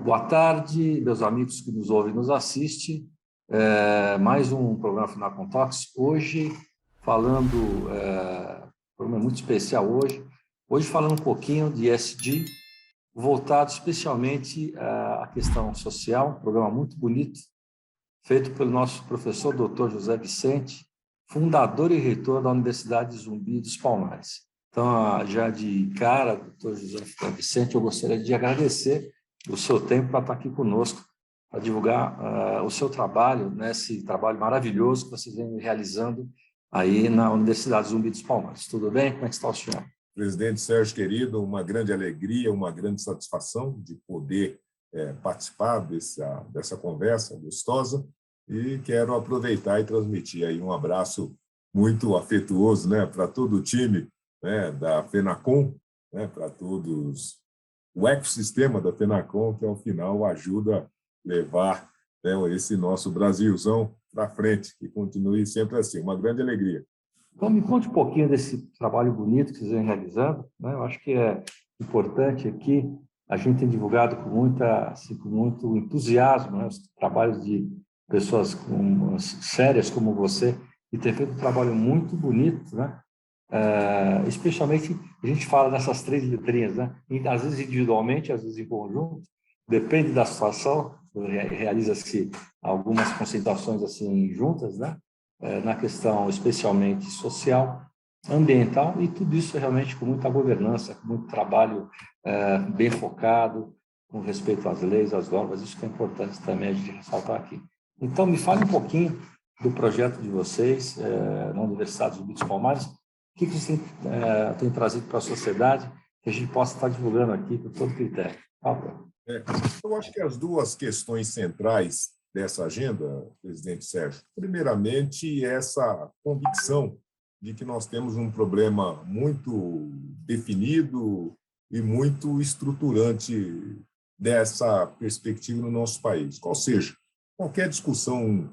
Boa tarde, meus amigos que nos ouvem e nos assistem. Mais um programa Fenacon Talks. Hoje, falando, um programa muito especial hoje falando um pouquinho de ESG, voltado especialmente à questão social, um programa muito bonito, feito pelo nosso professor Dr. José Vicente, fundador e reitor da Universidade Zumbi dos Palmares. Então, já de cara, Dr. José Vicente, eu gostaria de agradecer o seu tempo para estar aqui conosco, para divulgar o seu trabalho, né, esse trabalho maravilhoso que vocês vêm realizando aí na Universidade Zumbi dos Palmares. Tudo bem? Como é que está o senhor? Presidente Sérgio, querido, uma grande alegria, uma grande satisfação de poder participar dessa conversa gostosa, e quero aproveitar e transmitir aí um abraço muito afetuoso, né, para todo o time, né, da Fenacon, né, para todos, o ecossistema da Fenacon, que ao final ajuda a levar, né, esse nosso Brasilzão para frente, que continue sempre assim, uma grande alegria. Então, me conte um pouquinho desse trabalho bonito que vocês vêm realizando, né? Eu acho que é importante aqui, a gente tem divulgado com muito entusiasmo, né, os trabalhos de pessoas sérias como você, e tem feito um trabalho muito bonito, né? Especialmente, a gente fala dessas 3 letrinhas, né? Às vezes individualmente, às vezes em conjunto, depende da situação, realiza-se algumas concentrações assim juntas, né? Na questão especialmente social, ambiental, e tudo isso realmente com muita governança, com muito trabalho bem focado, com respeito às leis, às normas. Isso que é importante também a gente ressaltar aqui. Então, me fale um pouquinho do projeto de vocês na Universidade Zumbi dos Palmares. O que vocês têm trazido para a sociedade que a gente possa estar divulgando aqui com todo critério? Eu acho que as duas questões centrais dessa agenda, presidente Sérgio, primeiramente, essa convicção de que nós temos um problema muito definido e muito estruturante dessa perspectiva no nosso país. Ou seja, qualquer discussão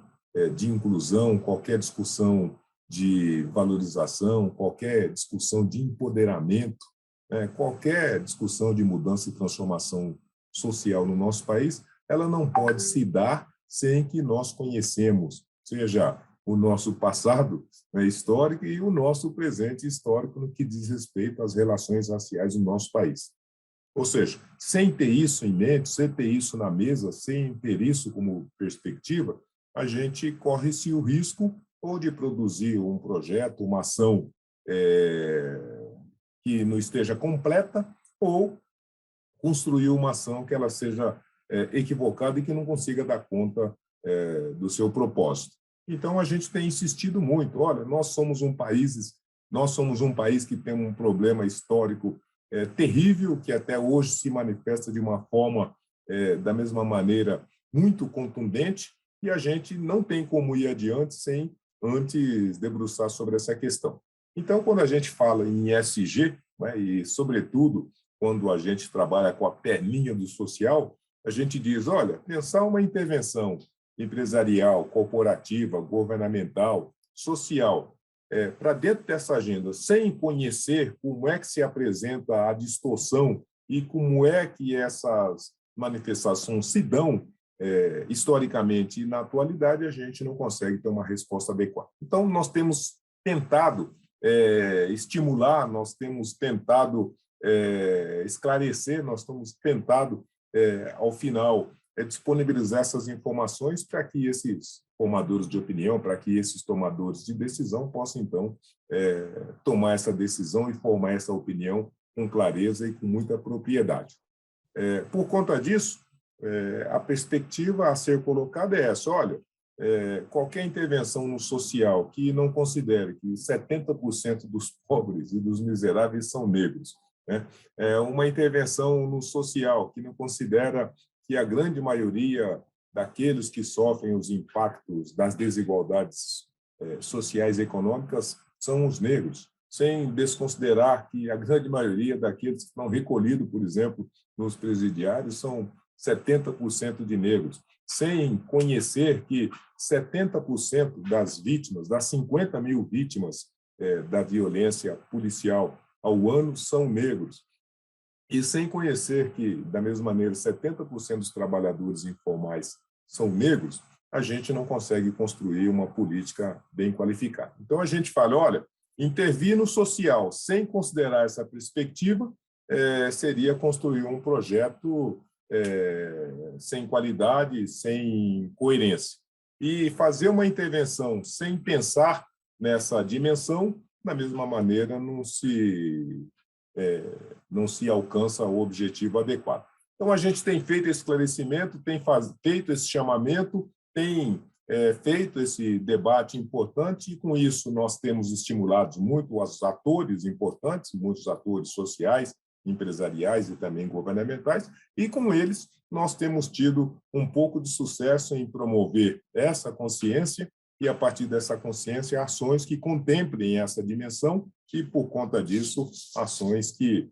de inclusão, qualquer discussão de valorização, qualquer discussão de empoderamento, qualquer discussão de mudança e transformação social no nosso país, ela não pode se dar sem que nós conhecemos, seja o nosso passado histórico e o nosso presente histórico no que diz respeito às relações raciais no nosso país. Ou seja, sem ter isso em mente, sem ter isso na mesa, sem ter isso como perspectiva, a gente corre-se o risco ou de produzir um projeto, uma ação que não esteja completa, ou construir uma ação que ela seja equivocada e que não consiga dar conta do seu propósito. Então, a gente tem insistido muito. Olha, nós somos um país que tem um problema histórico terrível, que até hoje se manifesta de uma forma, da mesma maneira, muito contundente, e a gente não tem como ir adiante sem antes debruçar sobre essa questão. Então, quando a gente fala em ESG, né, e, sobretudo, quando a gente trabalha com a perninha do social, a gente diz, olha, pensar uma intervenção empresarial, corporativa, governamental, social, para dentro dessa agenda, sem conhecer como é que se apresenta a distorção e como é que essas manifestações se dão historicamente e na atualidade, a gente não consegue ter uma resposta adequada. Então, nós temos tentado estimular, nós temos tentado esclarecer, nós temos tentado, ao final, disponibilizar essas informações para que esses formadores de opinião, para que esses tomadores de decisão possam, então, tomar essa decisão e formar essa opinião com clareza e com muita propriedade. Por conta disso, a perspectiva a ser colocada é essa, olha, qualquer intervenção no social que não considere que 70% dos pobres e dos miseráveis são negros, né? Uma intervenção no social que não considera que a grande maioria daqueles que sofrem os impactos das desigualdades sociais e econômicas são os negros, sem desconsiderar que a grande maioria daqueles que estão recolhidos, por exemplo, nos presidiários, são 70% de negros, sem conhecer que 70% das vítimas, das 50 mil vítimas da violência policial ao ano, são negros. E sem conhecer que, da mesma maneira, 70% dos trabalhadores informais são negros, a gente não consegue construir uma política bem qualificada. Então, a gente fala, olha, intervir no social sem considerar essa perspectiva seria construir um projeto sem qualidade, sem coerência. E fazer uma intervenção sem pensar nessa dimensão, da mesma maneira, não se alcança o objetivo adequado. Então, a gente tem feito esse esclarecimento, tem feito esse chamamento, tem feito esse debate importante, e com isso nós temos estimulado muito os atores importantes, muitos atores sociais, empresariais e também governamentais, e com eles nós temos tido um pouco de sucesso em promover essa consciência e, a partir dessa consciência, ações que contemplem essa dimensão e, por conta disso, ações que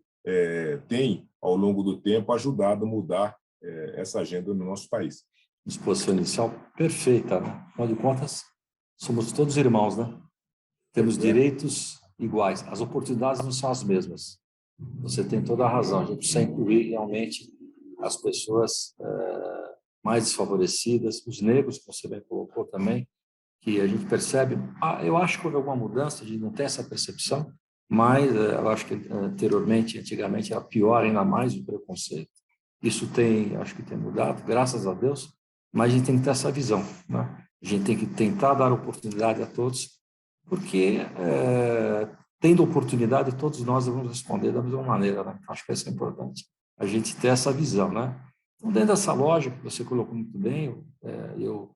têm, ao longo do tempo, ajudado a mudar essa agenda no nosso país. Disposição inicial perfeita, né? Afinal de contas, somos todos irmãos, né? Temos direitos iguais, as oportunidades não são as mesmas. Você tem toda a razão, a gente precisa incluir realmente as pessoas mais desfavorecidas, os negros, que você bem colocou também, que a gente percebe. Eu acho que houve alguma mudança, a gente não tem essa percepção, mas eu acho que antigamente era pior ainda mais o preconceito. Isso acho que tem mudado, graças a Deus, mas a gente tem que ter essa visão, né? A gente tem que tentar dar oportunidade a todos, porque tendo oportunidade, todos nós vamos responder da mesma maneira, né? Acho que isso é importante, a gente ter essa visão, né? Então, dentro dessa lógica que você colocou muito bem, eu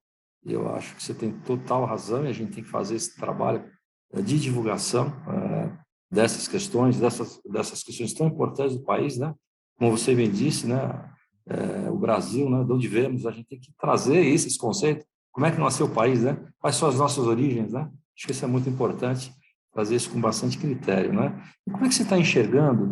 acho que você tem total razão, e a gente tem que fazer esse trabalho de divulgação dessas questões tão importantes do país, né? Como você bem disse, né? O Brasil, né? De onde vemos, a gente tem que trazer esses conceitos. Como é que nasceu o país, né? Quais são as nossas origens, né? Acho que isso é muito importante, fazer isso com bastante critério, né? E como é que você está enxergando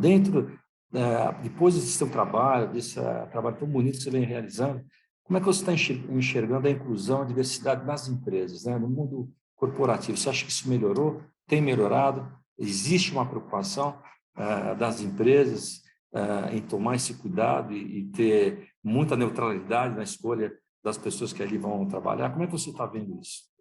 depois desse seu trabalho, desse trabalho tão bonito que você vem realizando, como é que você está enxergando a inclusão, a diversidade nas empresas, né? No mundo corporativo? Você acha que isso melhorou? Tem melhorado? Existe uma preocupação das empresas em tomar esse cuidado e ter muita neutralidade na escolha das pessoas que ali vão trabalhar? Como é que você está vendo isso?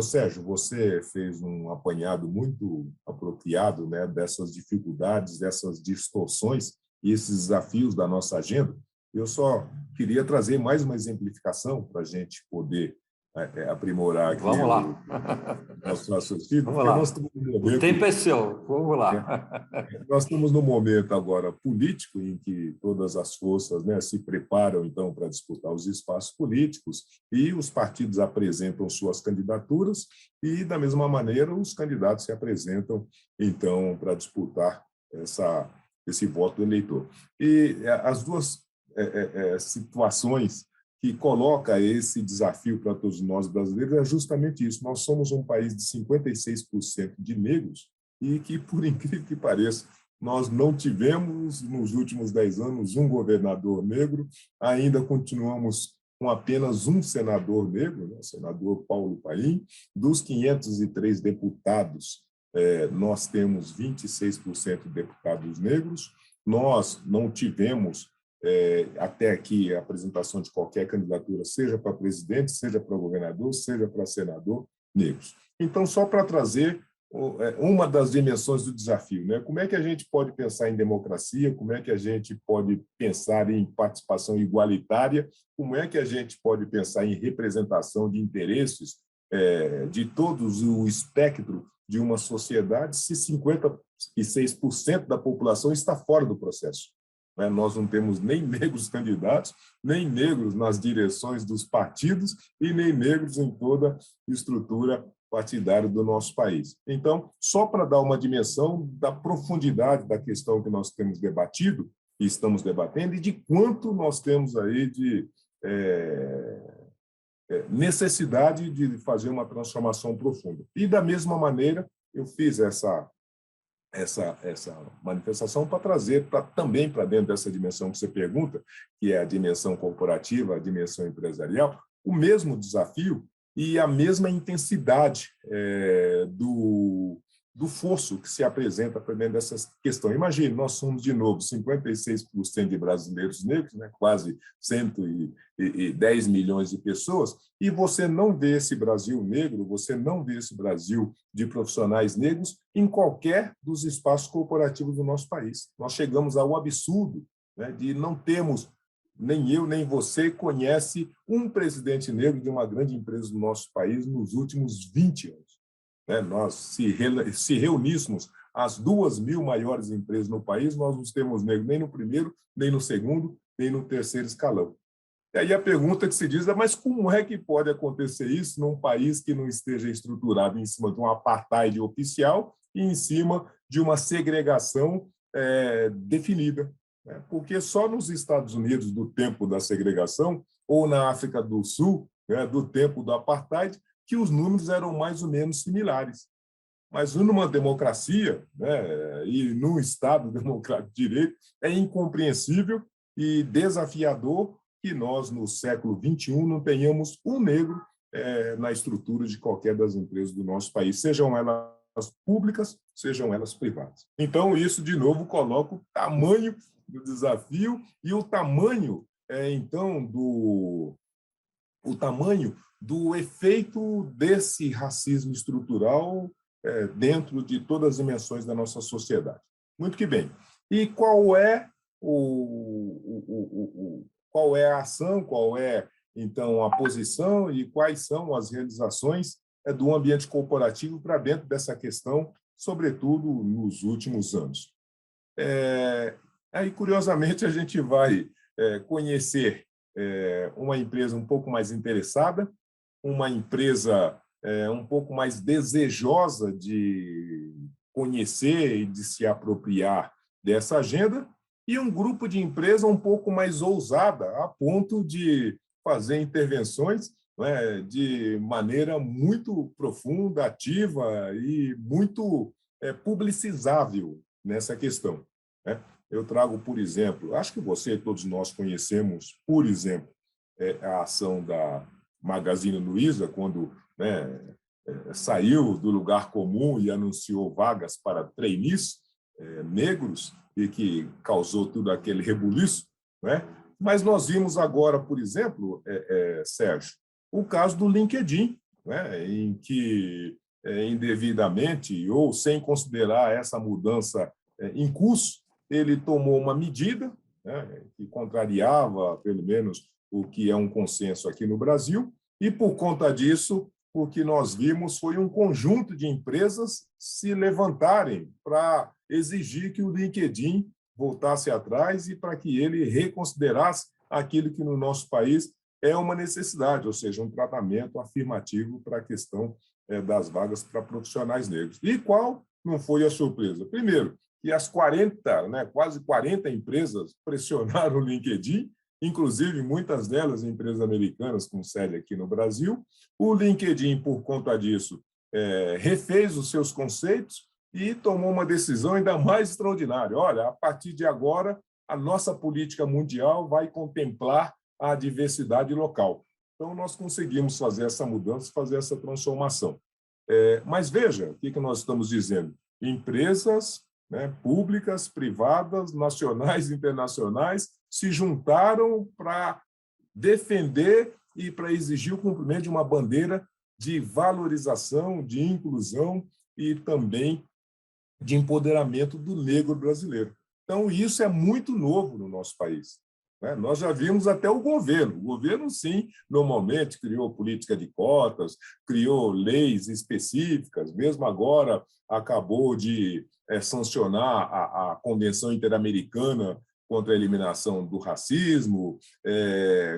Sérgio, você fez um apanhado muito apropriado, né, dessas dificuldades, dessas distorções e esses desafios da nossa agenda. Eu só queria trazer mais uma exemplificação para a gente poder aprimorar aqui Vamos lá. nosso raciocínio. Vamos lá. Nós estamos num momento, o tempo é seu. Vamos lá. Nós estamos num momento agora político em que todas as forças, né, se preparam, então, para disputar os espaços políticos, e os partidos apresentam suas candidaturas e, da mesma maneira, os candidatos se apresentam, então, para disputar esse voto do eleitor. E as duas situações que coloca esse desafio para todos nós brasileiros é justamente isso. Nós somos um país de 56% de negros e que, por incrível que pareça, nós não tivemos, nos últimos 10 anos, um governador negro, ainda continuamos com apenas um senador negro, né, o senador Paulo Paim. Dos 503 deputados, nós temos 26% de deputados negros. Nós não tivemos até aqui a apresentação de qualquer candidatura, seja para presidente, seja para governador, seja para senador, negros. Então, só para trazer uma das dimensões do desafio, né? Como é que a gente pode pensar em democracia, como é que a gente pode pensar em participação igualitária, como é que a gente pode pensar em representação de interesses de todos o espectro de uma sociedade se 56% da população está fora do processo. Nós não temos nem negros candidatos, nem negros nas direções dos partidos e nem negros em toda a estrutura partidária do nosso país. Então, só para dar uma dimensão da profundidade da questão que nós temos debatido e estamos debatendo, e de quanto nós temos aí de necessidade de fazer uma transformação profunda. E, da mesma maneira, eu fiz essa manifestação para trazer também para dentro dessa dimensão que você pergunta, que é a dimensão corporativa, a dimensão empresarial, o mesmo desafio e a mesma intensidade do fosso que se apresenta para dentro dessa questão. Imagine, nós somos, de novo, 56% de brasileiros negros, né, quase 110 milhões de pessoas, e você não vê esse Brasil negro, você não vê esse Brasil de profissionais negros em qualquer dos espaços corporativos do nosso país. Nós chegamos ao absurdo, né, de não termos, nem eu, nem você, conhece um presidente negro de uma grande empresa do nosso país nos últimos 20 anos. Nós, se reuníssemos as 2.000 maiores empresas no país, nós não temos negro nem no primeiro, nem no segundo, nem no terceiro escalão. E aí a pergunta que se diz é, mas como é que pode acontecer isso num país que não esteja estruturado em cima de um apartheid oficial e em cima de uma segregação definida? Porque só nos Estados Unidos, do tempo da segregação, ou na África do Sul, do tempo do apartheid, que os números eram mais ou menos similares. Mas numa democracia, e num Estado democrático de direito, é incompreensível e desafiador que nós, no século XXI, não tenhamos um negro na estrutura de qualquer das empresas do nosso país, sejam elas públicas, sejam elas privadas. Então, isso, de novo, coloca o tamanho do desafio e o tamanho, então, o tamanho do efeito desse racismo estrutural dentro de todas as dimensões da nossa sociedade. Muito que bem. E qual é qual é a ação, qual é, então, a posição e quais são as realizações do ambiente corporativo para dentro dessa questão, sobretudo nos últimos anos? Aí, curiosamente, a gente vai conhecer uma empresa um pouco mais interessada, uma empresa um pouco mais desejosa de conhecer e de se apropriar dessa agenda, e um grupo de empresa um pouco mais ousada, a ponto de fazer intervenções de maneira muito profunda, ativa e muito publicizável nessa questão. Eu trago, por exemplo, acho que você e todos nós conhecemos, por exemplo, a ação da Magazine Luiza, quando saiu do lugar comum e anunciou vagas para trainees negros, e que causou tudo aquele rebuliço. Mas nós vimos agora, por exemplo, Sérgio, o caso do LinkedIn, em que, indevidamente ou sem considerar essa mudança em curso, ele tomou uma medida que contrariava, pelo menos, o que é um consenso aqui no Brasil, e, por conta disso, o que nós vimos foi um conjunto de empresas se levantarem para exigir que o LinkedIn voltasse atrás e para que ele reconsiderasse aquilo que no nosso país é uma necessidade, ou seja, um tratamento afirmativo para a questão das vagas para profissionais negros. E qual não foi a surpresa? Primeiro, que as 40, quase 40 empresas pressionaram o LinkedIn, inclusive muitas delas empresas americanas com sede aqui no Brasil. O LinkedIn, por conta disso, refez os seus conceitos e tomou uma decisão ainda mais extraordinária. Olha, a partir de agora, a nossa política mundial vai contemplar a diversidade local. Então, nós conseguimos fazer essa mudança, fazer essa transformação. Mas veja o que nós estamos dizendo. Empresas públicas, privadas, nacionais e internacionais se juntaram para defender e para exigir o cumprimento de uma bandeira de valorização, de inclusão e também de empoderamento do negro brasileiro. Então, isso é muito novo no nosso país. Nós já vimos até o governo, sim, normalmente criou política de cotas, criou leis específicas, mesmo agora acabou de sancionar a Convenção Interamericana contra a Eliminação do Racismo,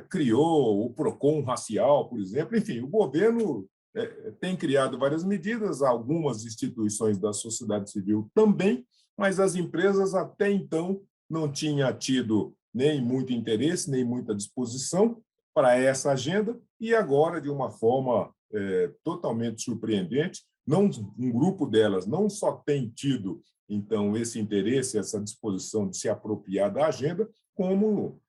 criou o PROCON racial, por exemplo. Enfim, o governo tem criado várias medidas, algumas instituições da sociedade civil também, mas as empresas até então não tinham tido nem muito interesse, nem muita disposição para essa agenda, e agora, de uma forma totalmente surpreendente, um grupo delas não só tem tido, então, esse interesse, essa disposição de se apropriar da agenda, como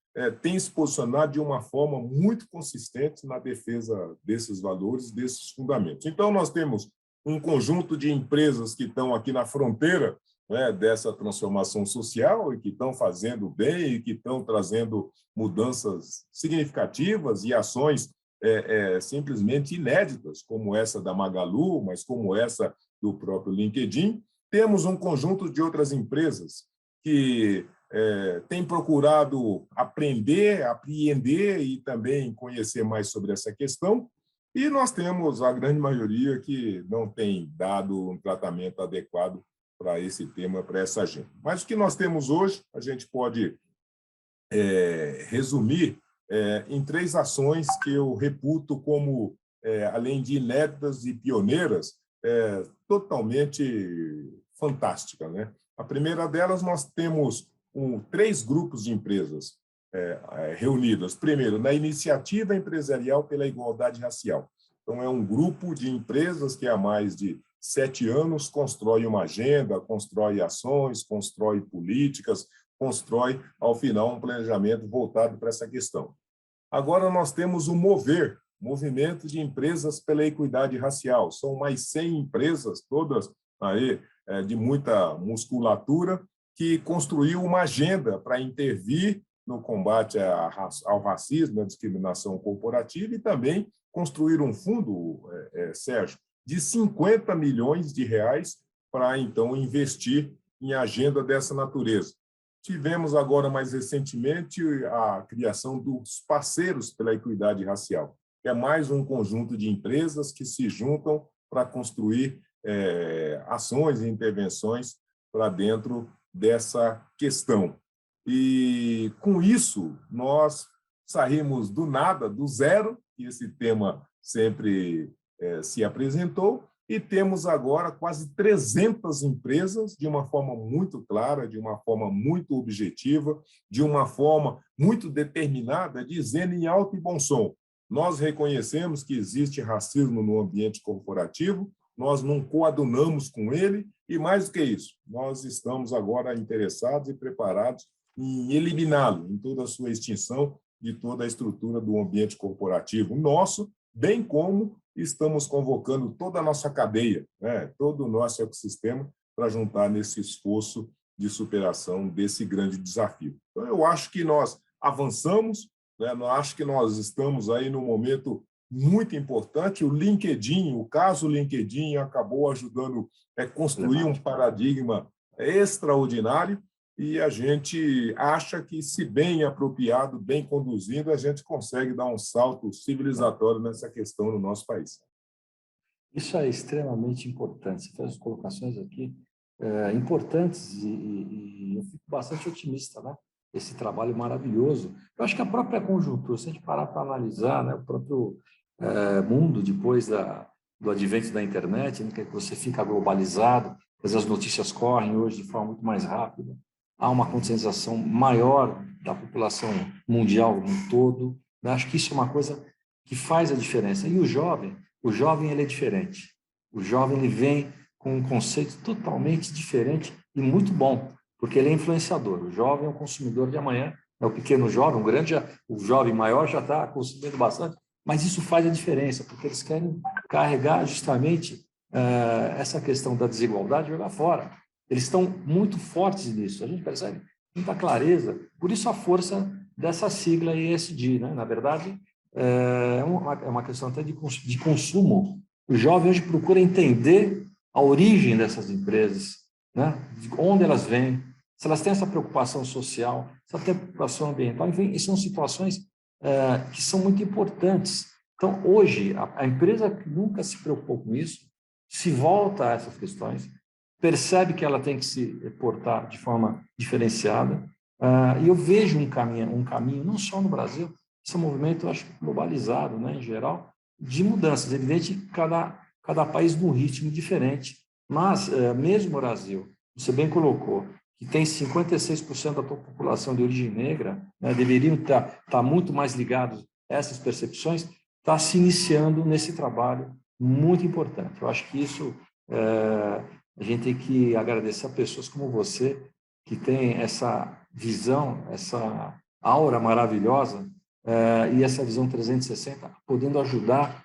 tem se posicionado de uma forma muito consistente na defesa desses valores, desses fundamentos. Então, nós temos um conjunto de empresas que estão aqui na fronteira, né, dessa transformação social e que estão fazendo bem e que estão trazendo mudanças significativas e ações simplesmente inéditas, como essa da Magalu, mas como essa do próprio LinkedIn. Temos um conjunto de outras empresas que têm procurado aprender, apreender e também conhecer mais sobre essa questão. E nós temos a grande maioria que não tem dado um tratamento adequado para esse tema, para essa agenda. Mas o que nós temos hoje, a gente pode resumir em 3 ações que eu reputo como, além de inéditas e pioneiras, totalmente fantásticas, né? A primeira delas, nós temos 3 grupos de empresas reunidas. Primeiro, na Iniciativa Empresarial pela Igualdade Racial. Então, é um grupo de empresas que há mais de 7 anos constrói uma agenda, constrói ações, constrói políticas, constrói, ao final, um planejamento voltado para essa questão. Agora, nós temos o MOVER, Movimento de Empresas pela Equidade Racial. São mais 100 empresas, todas aí, de muita musculatura, que construiu uma agenda para intervir no combate ao racismo, à discriminação corporativa e também construir um fundo, Sérgio, de 50 milhões de reais para, então, investir em agenda dessa natureza. Tivemos agora, mais recentemente, a criação dos Parceiros pela Equidade Racial, que é mais um conjunto de empresas que se juntam para construir ações e intervenções para dentro dessa questão. E, com isso, nós saímos do nada, do zero, que esse tema sempre se apresentou, e temos agora quase 300 empresas, de uma forma muito clara, de uma forma muito objetiva, de uma forma muito determinada, dizendo em alto e bom som: nós reconhecemos que existe racismo no ambiente corporativo, nós não coadunamos com ele, e mais do que isso, nós estamos agora interessados e preparados em eliminá-lo, em toda a sua extinção, de toda a estrutura do ambiente corporativo nosso, bem como estamos convocando toda a nossa cadeia, né, todo o nosso ecossistema, para juntar nesse esforço de superação desse grande desafio. Então, eu acho que nós avançamos, né, eu acho que nós estamos aí num momento muito importante. O LinkedIn, o caso LinkedIn, acabou ajudando a construir um paradigma extraordinário, e a gente acha que, se bem apropriado, bem conduzido, a gente consegue dar um salto civilizatório nessa questão no nosso país. Isso é extremamente importante. Você fez colocações aqui importantes e eu fico bastante otimista, né? Esse trabalho maravilhoso. Eu acho que a própria conjuntura, se a gente parar para analisar, né, o próprio mundo depois do advento da internet, né, que você fica globalizado, as notícias correm hoje de forma muito mais rápida, há uma conscientização maior da população mundial no todo. Eu acho que isso é uma coisa que faz a diferença. E o jovem ele é diferente. O jovem ele vem com um conceito totalmente diferente e muito bom, porque ele é influenciador. O jovem é um consumidor de amanhã, é o pequeno jovem, o jovem maior já está consumindo bastante, mas isso faz a diferença, porque eles querem carregar justamente essa questão da desigualdade e jogar fora. Eles estão muito fortes nisso, a gente percebe muita clareza. Por isso a força dessa sigla ESG, né? Na verdade, é uma questão até de consumo. O jovem hoje procura entender a origem dessas empresas, né? De onde elas vêm, se elas têm essa preocupação social, se elas têm preocupação ambiental, enfim, são situações que são muito importantes. Então, hoje, a empresa que nunca se preocupou com isso, se volta a essas questões, percebe que ela tem que se portar de forma diferenciada, e eu vejo um caminho, não só no Brasil, esse é um movimento, eu acho, globalizado, né, em geral, de mudanças. É evidente que cada país num ritmo diferente, mas mesmo o Brasil, você bem colocou, que tem 56% da população de origem negra, né, deveriam estar muito mais ligados a essas percepções, está se iniciando nesse trabalho muito importante. Eu acho que isso a gente tem que agradecer a pessoas como você, que tem essa visão, essa aura maravilhosa e essa visão 360, podendo ajudar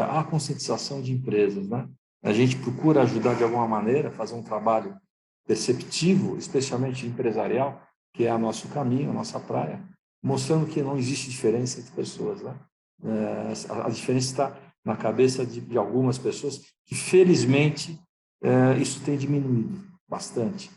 a conscientização de empresas, né? A gente procura ajudar de alguma maneira, fazer um trabalho perceptivo, especialmente empresarial, que é o nosso caminho, a nossa praia, mostrando que não existe diferença entre pessoas, né? A diferença está na cabeça de algumas pessoas, que felizmente isso tem diminuído bastante.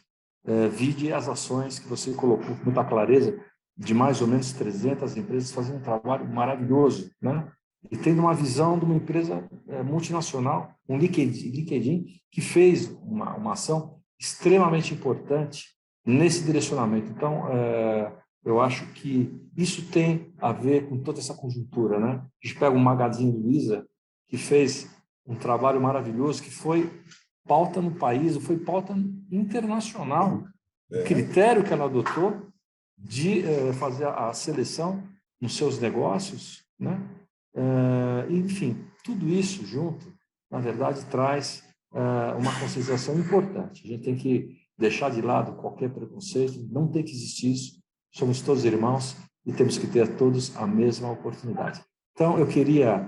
Vide as ações que você colocou com muita clareza, de mais ou menos 300 empresas fazendo um trabalho maravilhoso, né? E tendo uma visão de uma empresa multinacional, um LinkedIn, que fez uma ação extremamente importante nesse direcionamento. Então, eu acho que isso tem a ver com toda essa conjuntura, né? A gente pega o Magazine Luiza, que fez um trabalho maravilhoso, que foi pauta no país, foi pauta internacional. O critério que ela adotou de fazer a seleção nos seus negócios, né? Enfim, tudo isso junto, na verdade, traz uma conscientização importante. A gente tem que deixar de lado qualquer preconceito, não tem que existir isso. Somos todos irmãos e temos que ter todos a mesma oportunidade. Então, eu queria,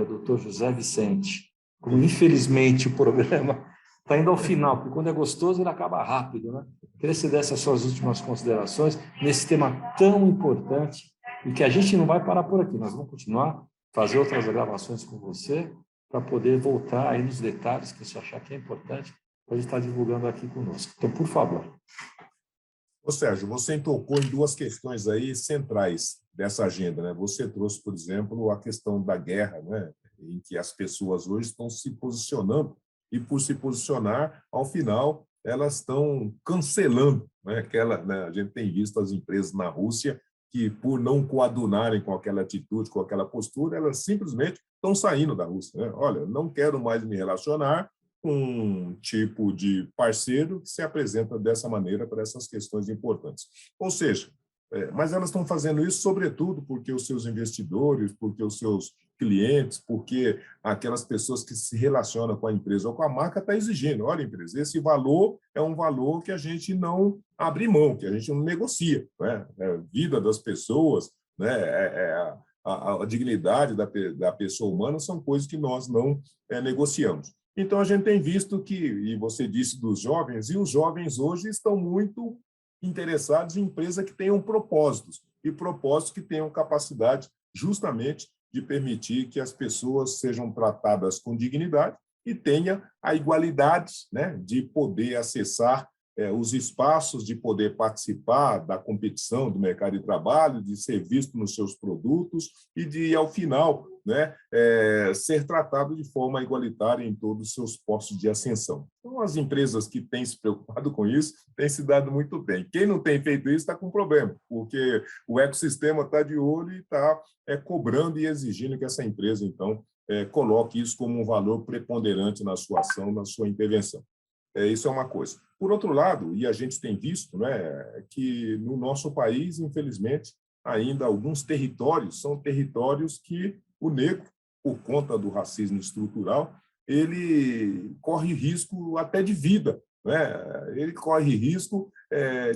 doutor José Vicente, como infelizmente o programa está indo ao final, porque quando é gostoso ele acaba rápido, né? Queria que você desse as suas últimas considerações nesse tema tão importante e que a gente não vai parar por aqui, nós vamos continuar, fazer outras gravações com você para poder voltar aí nos detalhes que você achar que é importante, para a gente estar divulgando aqui conosco. Então, por favor. Ô, Sérgio, você tocou em duas questões aí centrais dessa agenda, né? Você trouxe, por exemplo, a questão da guerra, né? Em que as pessoas hoje estão se posicionando e, por se posicionar, ao final, elas estão cancelando, né? Né? A gente tem visto as empresas na Rússia que, por não coadunarem com aquela atitude, com aquela postura, elas simplesmente estão saindo da Rússia, né? Olha, não quero mais me relacionar com um tipo de parceiro que se apresenta dessa maneira para essas questões importantes. Ou seja, mas elas estão fazendo isso, sobretudo, porque os seus investidores, porque os seus clientes, porque aquelas pessoas que se relacionam com a empresa ou com a marca estão exigindo. Olha, empresa, esse valor é um valor que a gente não abre mão, que a gente não negocia. Né? A vida das pessoas, né? A dignidade da pessoa humana são coisas que nós não negociamos. Então, a gente tem visto que, e você disse dos jovens, e os jovens hoje estão muito interessados em empresas que tenham propósitos, e propósitos que tenham capacidade justamente de permitir que as pessoas sejam tratadas com dignidade e tenha a igualdade, né, de poder acessar os espaços, de poder participar da competição do mercado de trabalho, de ser visto nos seus produtos e de, ao final, né, ser tratado de forma igualitária em todos os seus postos de ascensão. Então, as empresas que têm se preocupado com isso têm se dado muito bem. Quem não tem feito isso está com problema, porque o ecossistema está de olho e está cobrando e exigindo que essa empresa, então, coloque isso como um valor preponderante na sua ação, na sua intervenção. Isso é uma coisa. Por outro lado, e a gente tem visto, né, que no nosso país, infelizmente, ainda alguns territórios são territórios que o negro, por conta do racismo estrutural, ele corre risco até de vida, né? Ele corre risco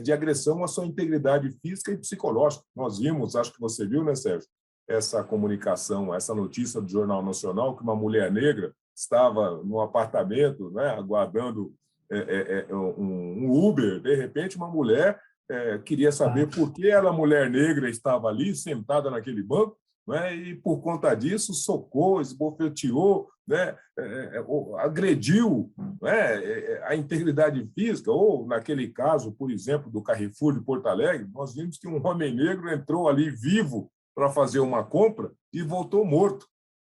de agressão à sua integridade física e psicológica. Nós vimos, acho que você viu, né, Sérgio, essa comunicação, essa notícia do Jornal Nacional, que uma mulher negra estava no apartamento, né, aguardando um Uber, de repente uma mulher queria saber por que a mulher negra estava ali, sentada naquele banco, né, e por conta disso socou, esbofeteou, né, agrediu, né, a integridade física, ou naquele caso, por exemplo, do Carrefour de Porto Alegre, nós vimos que um homem negro entrou ali vivo para fazer uma compra e voltou morto.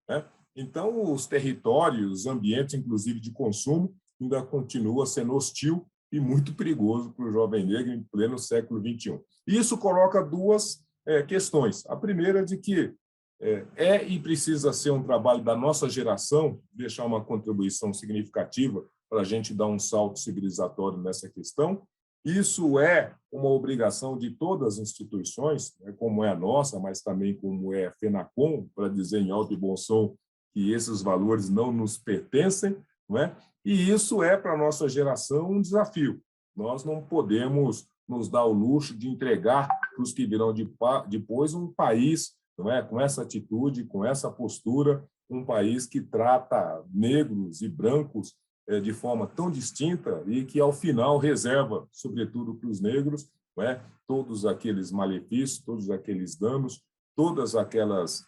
Né? Então, os territórios, os ambientes, inclusive de consumo, ainda continua sendo hostil e muito perigoso para o jovem negro em pleno século XXI. Isso coloca duas questões. A primeira é de que e precisa ser um trabalho da nossa geração, deixar uma contribuição significativa para a gente dar um salto civilizatório nessa questão. Isso é uma obrigação de todas as instituições, como é a nossa, mas também como é a FENACOM, para dizer em alto e bom som que esses valores não nos pertencem, não é? E isso é, para a nossa geração, um desafio. Nós não podemos nos dar o luxo de entregar para os que virão depois um país, não é? Com essa atitude, com essa postura um país que trata negros e brancos de forma tão distinta e que, ao final, reserva, sobretudo para os negros, todos aqueles malefícios, todos aqueles danos, todas aquelas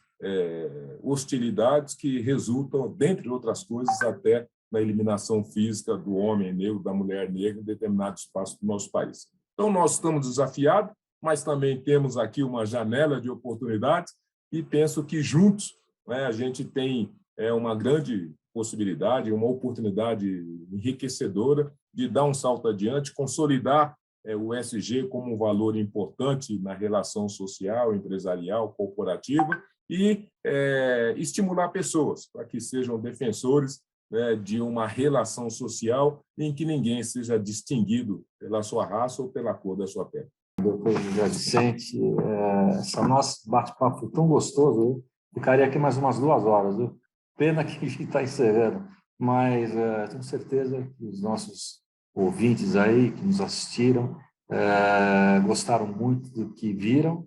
hostilidades que resultam, dentre outras coisas, até na eliminação física do homem negro, da mulher negra em determinado espaço do nosso país. Então, nós estamos desafiados, mas também temos aqui uma janela de oportunidades e penso que juntos a gente tem uma grande possibilidade, uma oportunidade enriquecedora de dar um salto adiante, consolidar o ESG como um valor importante na relação social, empresarial, corporativa e estimular pessoas para que sejam defensores de uma relação social em que ninguém seja distinguido pela sua raça ou pela cor da sua pele. Doutor José Vicente, esse nosso bate-papo foi tão gostoso, eu ficaria aqui mais umas 2 horas, viu? Pena que a gente está encerrando, mas tenho certeza que os nossos ouvintes aí que nos assistiram gostaram muito do que viram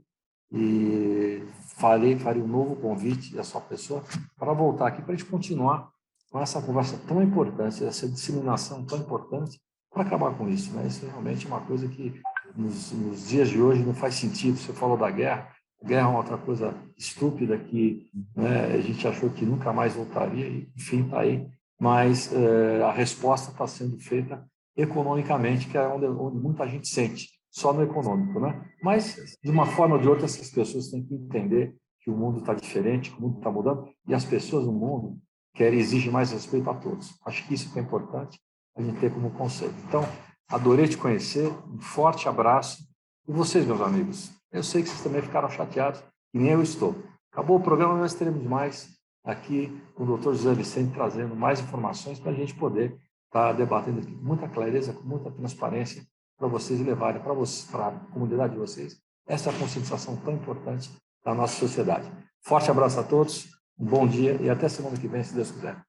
e faria um novo convite à sua pessoa para voltar aqui para a gente continuar com essa conversa tão importante, essa disseminação tão importante para acabar com isso, né? Isso é realmente uma coisa que nos dias de hoje não faz sentido. Você falou da guerra, a guerra é uma outra coisa estúpida que a gente achou que nunca mais voltaria e, enfim, está aí, mas a resposta está sendo feita economicamente, que é onde muita gente sente, só no econômico, né? Mas, de uma forma ou de outra, essas pessoas têm que entender que o mundo está diferente, que o mundo está mudando, e as pessoas no mundo querem exigir mais respeito a todos. Acho que isso é importante a gente ter como conceito. Então, adorei te conhecer, um forte abraço. E vocês, meus amigos, eu sei que vocês também ficaram chateados, e nem eu estou. Acabou o programa, nós teremos mais aqui com o Dr. José Vicente trazendo mais informações para a gente poder estar debatendo aqui com muita clareza, com muita transparência, para vocês levarem para a comunidade de vocês essa conscientização tão importante da nossa sociedade. Forte abraço a todos, um bom dia e até semana que vem, se Deus quiser.